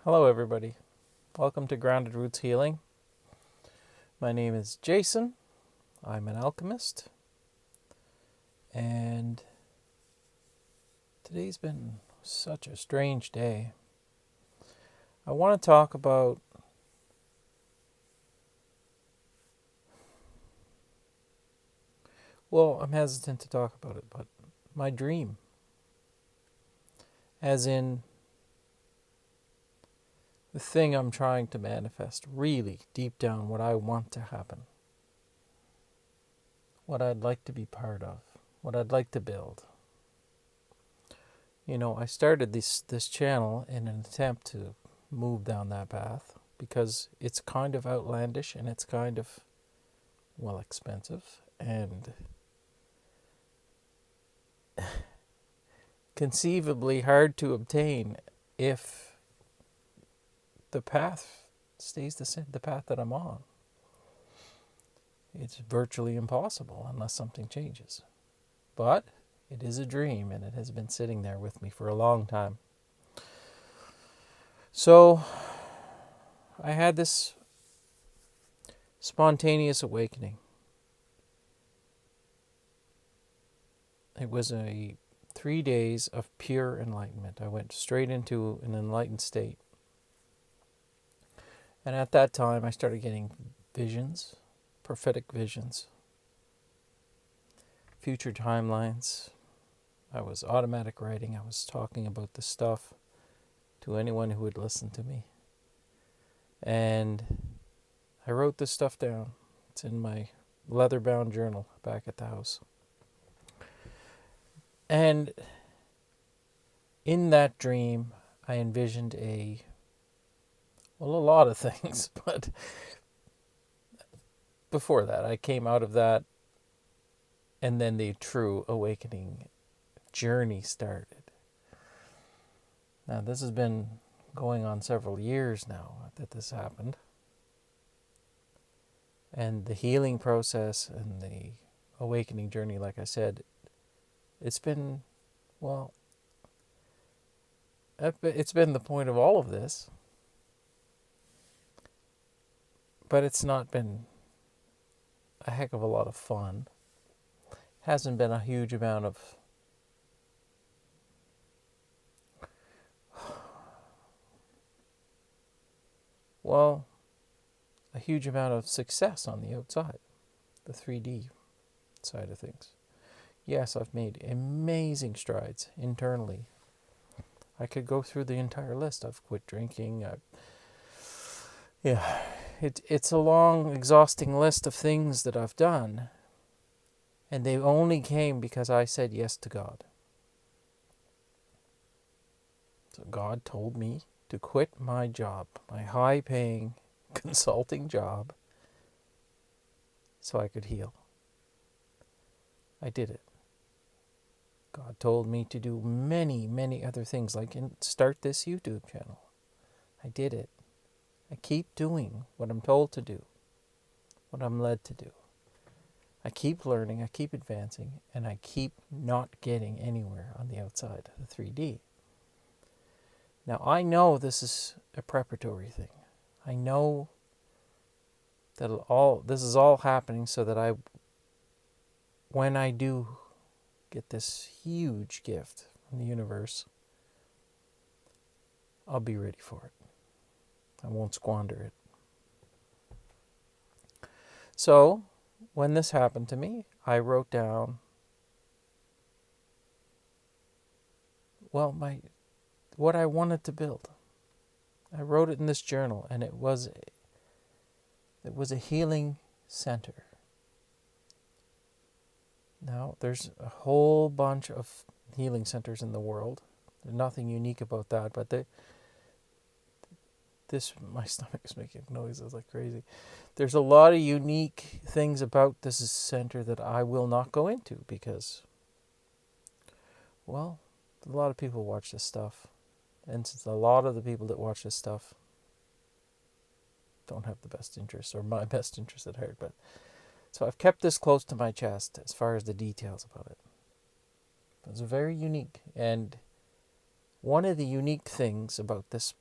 Hello, everybody. Welcome to Grounded Roots Healing. My name is Jason. I'm an alchemist. And today's been such a strange day. I want to talk about I'm hesitant to talk about it, but my dream. As in the thing I'm trying to manifest, really deep down what I want to happen. What I'd like to be part of. What I'd like to build. I started this channel in an attempt to move down that path because it's kind of outlandish and it's kind of, expensive and conceivably hard to obtain if the path stays the same, the path that I'm on. It's virtually impossible unless something changes. But it is a dream, and it has been sitting there with me for a long time. So I had this spontaneous awakening. It was 3 days of pure enlightenment. I went straight into an enlightened state. And at that time, I started getting visions, prophetic visions, future timelines. I was automatic writing. I was talking about this stuff to anyone who would listen to me. And I wrote this stuff down. It's in my leather-bound journal back at the house. And in that dream, I envisioned a lot of things, but before that, I came out of that, and then the true awakening journey started. Now, this has been going on several years now that this happened. And the healing process and the awakening journey, like I said, it's been the point of all of this. But it's not been a heck of a lot of fun. Hasn't been a huge amount of a huge amount of success on the outside, the 3D side of things. Yes, I've made amazing strides internally. I could go through the entire list. I've quit drinking. It's a long, exhausting list of things that I've done. And they only came because I said yes to God. So God told me to quit my job, my high-paying consulting job, so I could heal. I did it. God told me to do many, many other things, like start this YouTube channel. I did it. I keep doing what I'm told to do, what I'm led to do. I keep learning, I keep advancing, and I keep not getting anywhere on the outside of the 3D. Now, I know this is a preparatory thing. I know that this is all happening so that when I do get this huge gift from the universe, I'll be ready for it. I won't squander it. So, when this happened to me, I wrote down, what I wanted to build. I wrote it in this journal, and it was a healing center. Now, there's a whole bunch of healing centers in the world. There's nothing unique about that, but my stomach is making noises like crazy. There's a lot of unique things about this center that I will not go into because, a lot of people watch this stuff. And since a lot of the people that watch this stuff don't have the best interest or my best interest at heart, so I've kept this close to my chest as far as the details about it. It's very unique. And one of the unique things about this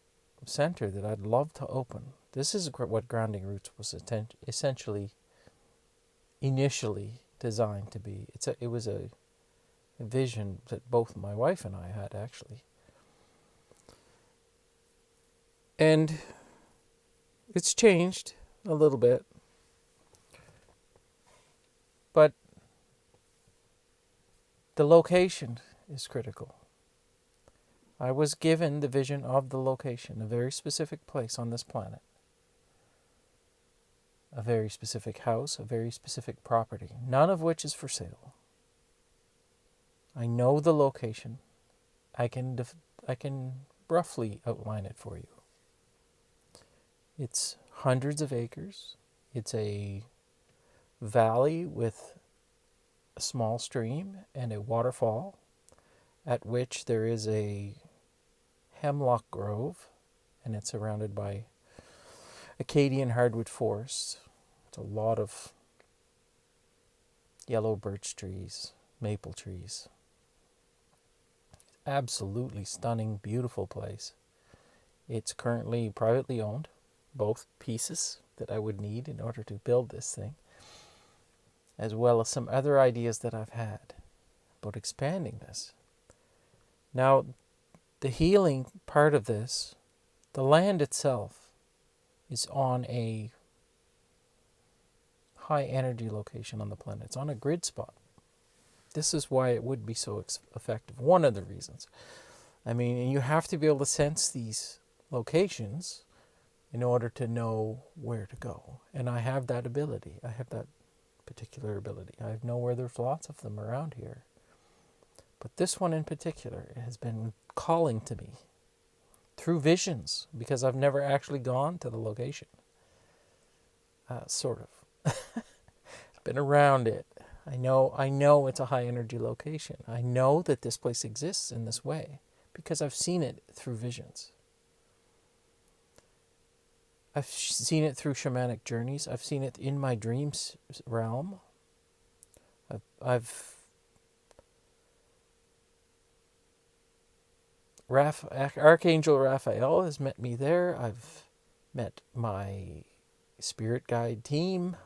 center that I'd love to open. This is what Grounding Roots was essentially, initially designed to be. It was a vision that both my wife and I had, actually. And it's changed a little bit. But the location is critical. I was given the vision of the location, a very specific place on this planet. A very specific house, a very specific property, none of which is for sale. I know the location. I can roughly outline it for you. It's hundreds of acres. It's a valley with a small stream and a waterfall, at which there is a hemlock grove, and it's surrounded by Acadian hardwood forests. It's a lot of yellow birch trees, maple trees. Absolutely stunning, beautiful place. It's currently privately owned, both pieces that I would need in order to build this thing, as well as some other ideas that I've had about expanding this. Now, the healing part of this, the land itself is on a high energy location on the planet. It's on a grid spot. This is why it would be so effective. One of the reasons. I mean, you have to be able to sense these locations in order to know where to go. And I have that ability. I have that particular ability. I know where there's lots of them around here. But this one in particular has been calling to me through visions, because I've never actually gone to the location. Sort of. Been around it. I know it's a high energy location. I know that this place exists in this way because I've seen it through visions. I've seen it through shamanic journeys. I've seen it in my dreams realm. Archangel Raphael has met me there. I've met my spirit guide team,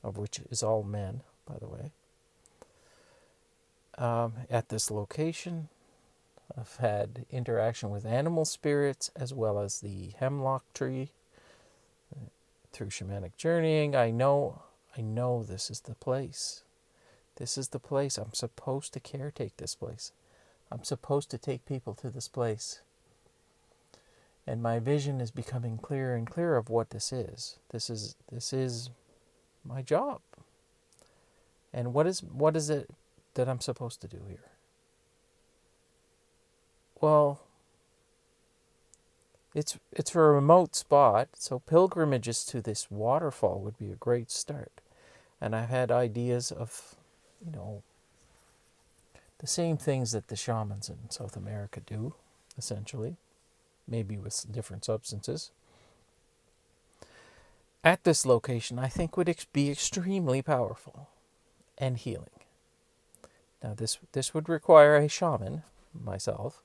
of which is all men, by the way, at this location. I've had interaction with animal spirits as well as the hemlock tree through shamanic journeying. I know this is the place. This is the place. I'm supposed to caretake this place. I'm supposed to take people to this place. And my vision is becoming clearer and clearer of what this is. This is my job. And what is it that I'm supposed to do here? Well, it's for a remote spot, so pilgrimages to this waterfall would be a great start. And I've had ideas of, the same things that the shamans in South America do, essentially, maybe with different substances. At this location, I think would be extremely powerful and healing. Now, this would require a shaman, myself,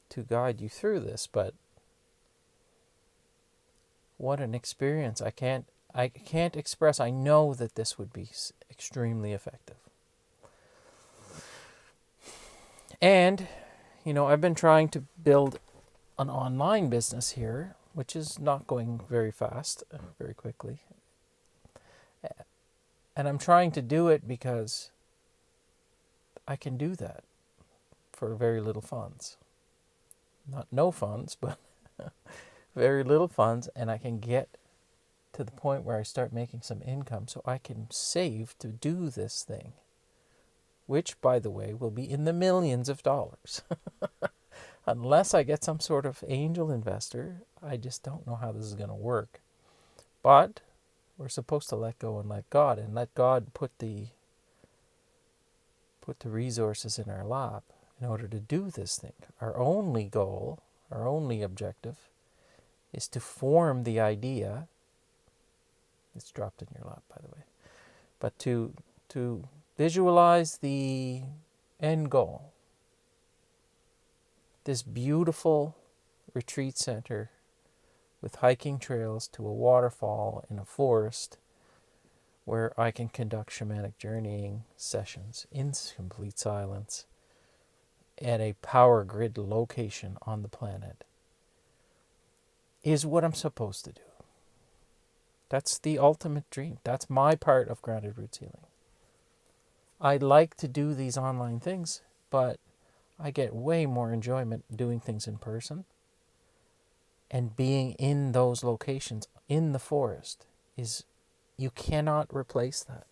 to guide you through this, but what an experience. I can't express. I know that this would be extremely effective. And, I've been trying to build an online business here, which is not going very fast, very quickly. And I'm trying to do it because I can do that for very little funds. Not no funds, but very little funds, and I can get to the point where I start making some income so I can save to do this thing, which, by the way, will be in the millions of dollars. Unless I get some sort of angel investor, I just don't know how this is going to work. But we're supposed to let go and let God, and let God put the resources in our lap in order to do this thing. Our only goal, our only objective, is to form the idea. It's dropped in your lap, by the way. But to visualize the end goal. This beautiful retreat center with hiking trails to a waterfall in a forest where I can conduct shamanic journeying sessions in complete silence at a power grid location on the planet is what I'm supposed to do. That's the ultimate dream. That's my part of grounded roots healing. I like to do these online things, but I get way more enjoyment doing things in person. And being in those locations in the forest is, you cannot replace that.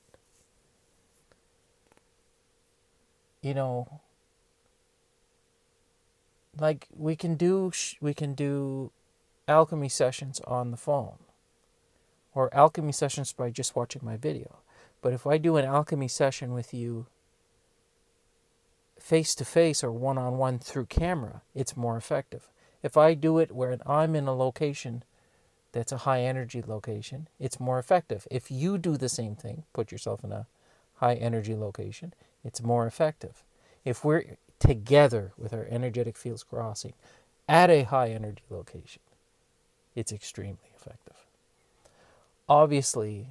You know, like we can do alchemy sessions on the phone, or alchemy sessions by just watching my video. But if I do an alchemy session with you face to face or one-on-one through camera, it's more effective. If I do it where I'm in a location that's a high energy location, it's more effective. If you do the same thing, put yourself in a high energy location, it's more effective. If we're together with our energetic fields crossing at a high energy location, it's extremely effective. Obviously,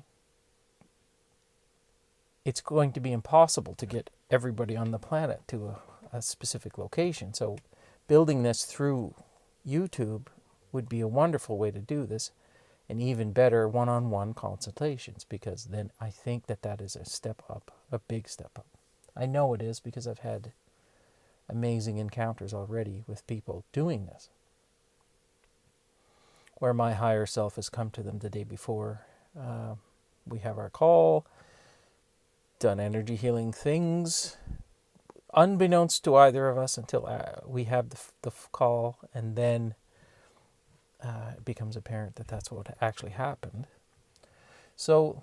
it's going to be impossible to get everybody on the planet to a specific location. So building this through YouTube would be a wonderful way to do this, and even better one-on-one consultations, because then I think that is a step up, a big step up. I know it is because I've had amazing encounters already with people doing this, where my higher self has come to them the day before. We have our call, done energy healing things, unbeknownst to either of us until we have the call, and then it becomes apparent that that's what actually happened. So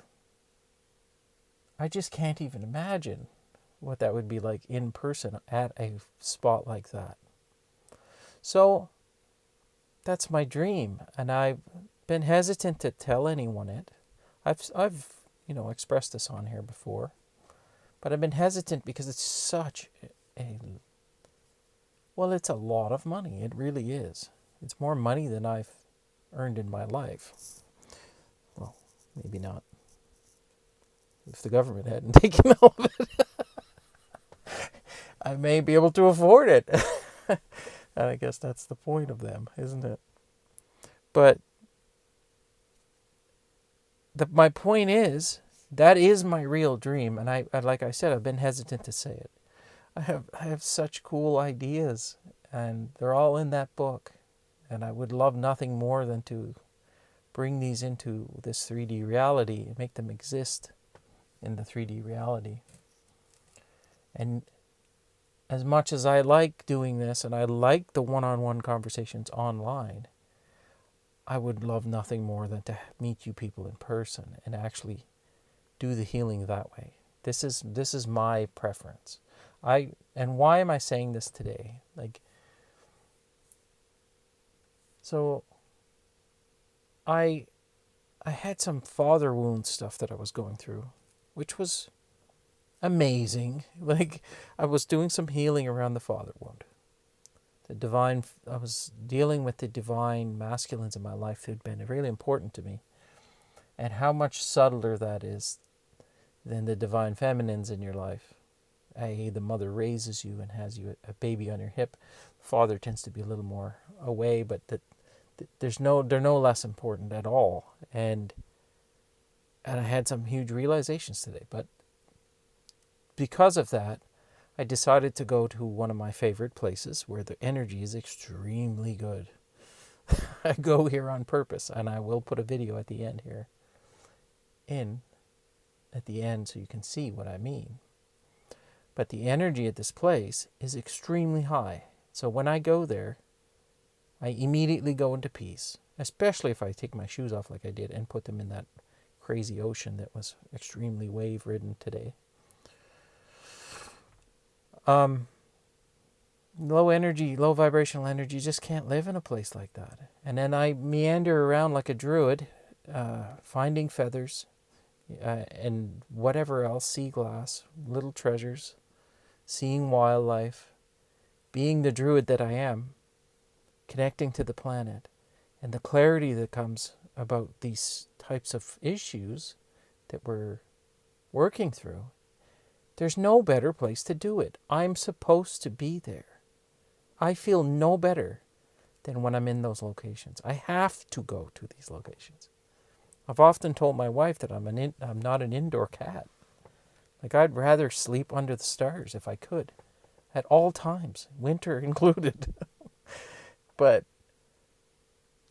I just can't even imagine what that would be like in person at a spot like that. So that's my dream, and I've been hesitant to tell anyone it. I've expressed this on here before, but I've been hesitant because it's such it's a lot of money. It really is. It's more money than I've earned in my life. Well, maybe not. If the government hadn't taken all of it, I may be able to afford it. And I guess that's the point of them, isn't it? But my point is, that is my real dream. And I like I said, I've been hesitant to say it. I have such cool ideas, and they're all in that book. And I would love nothing more than to bring these into this 3D reality and make them exist in the 3D reality. And as much as I like doing this, and I like the one-on-one conversations online, I would love nothing more than to meet you people in person and actually do the healing that way. This is my preference. And why am I saying this today? So I had some father wound stuff that I was going through, which was amazing. I was doing some healing around the father wound. I was dealing with the divine masculines in my life who'd been really important to me, and how much subtler that is than the divine feminines in your life. i.e. the mother raises you and has you a baby on your hip. The father tends to be a little more away, but they're no less important at all. And I had some huge realizations today. But because of that, I decided to go to one of my favorite places where the energy is extremely good. I go here on purpose, and I will put a video at the end here at the end so you can see what I mean. But the energy at this place is extremely high. So when I go there, I immediately go into peace, especially if I take my shoes off like I did and put them in that crazy ocean that was extremely wave-ridden today. Low energy, low vibrational energy just can't live in a place like that. And then I meander around like a druid, finding feathers and whatever else, sea glass, little treasures, seeing wildlife, being the druid that I am, connecting to the planet, and the clarity that comes about these types of issues that we're working through, there's no better place to do it. I'm supposed to be there. I feel no better than when I'm in those locations. I have to go to these locations. I've often told my wife that I'm not an indoor cat. Like, I'd rather sleep under the stars if I could, at all times, winter included. But,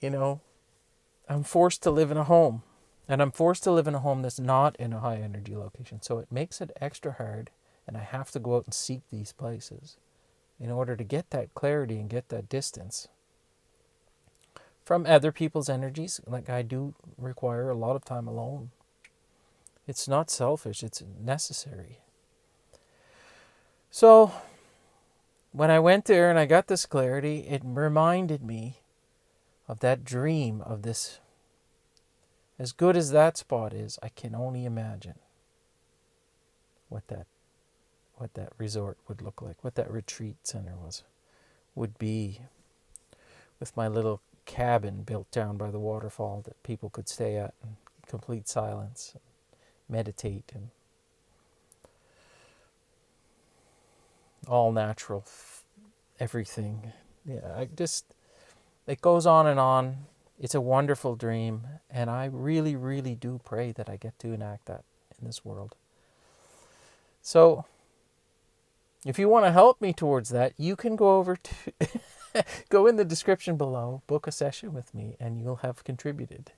you know, I'm forced to live in a home. And I'm forced to live in a home that's not in a high energy location. So it makes it extra hard, and I have to go out and seek these places in order to get that clarity and get that distance from other people's energies. Like, I do require a lot of time alone. It's not selfish, it's necessary. So when I went there and I got this clarity, it reminded me of that dream of this. As good as that spot is, I can only imagine what that resort would look like, what that retreat center would be, with my little cabin built down by the waterfall that people could stay at in complete silence, and meditate, and all natural, everything. Yeah, it goes on and on. It's a wonderful dream, and I really, really do pray that I get to enact that in this world. So, if you want to help me towards that, you can go over to, go in the description below, book a session with me, and you'll have contributed.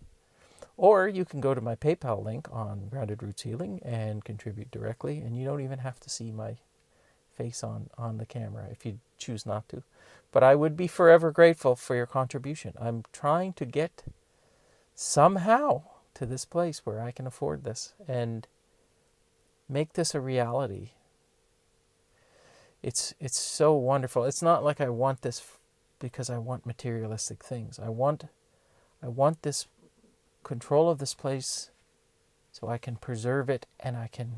Or you can go to my PayPal link on Grounded Roots Healing and contribute directly, and you don't even have to see my face on the camera if you choose not to. But I would be forever grateful for your contribution. I'm trying to get somehow to this place where I can afford this and make this a reality. It's so wonderful. It's not like I want this because I want materialistic things. I want this control of this place so I can preserve it, and I can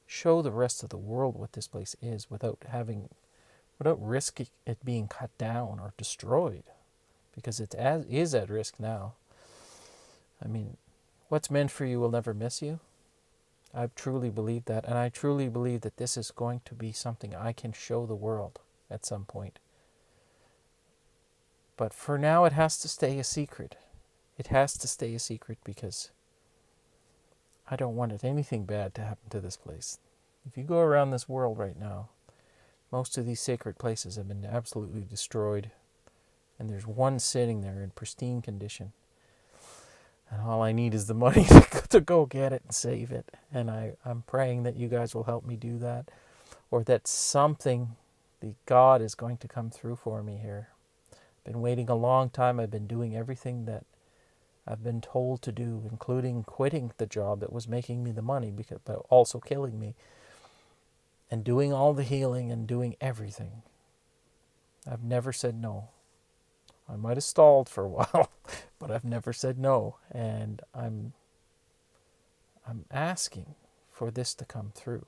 show the rest of the world what this place is without risking it being cut down or destroyed, because it is at risk now. I mean, what's meant for you will never miss you. I truly believe that, and I truly believe that this is going to be something I can show the world at some point. But for now, it has to stay a secret. It has to stay a secret because I don't want anything bad to happen to this place. If you go around this world right now, most of these sacred places have been absolutely destroyed, and there's one sitting there in pristine condition. And all I need is the money to go get it and save it. And I'm praying that you guys will help me do that, or that something, the God is going to come through for me here. I've been waiting a long time. I've been doing everything that I've been told to do, including quitting the job that was making me the money, but also killing me, and doing all the healing and doing everything. I've never said no. I might have stalled for a while, but I've never said no. And I'm asking for this to come through.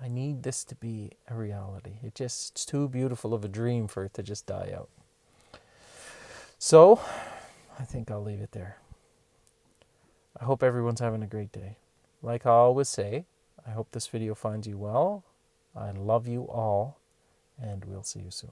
I need this to be a reality. It's too beautiful of a dream for it to just die out. So, I think I'll leave it there. I hope everyone's having a great day. Like I always say, I hope this video finds you well. I love you all, and we'll see you soon.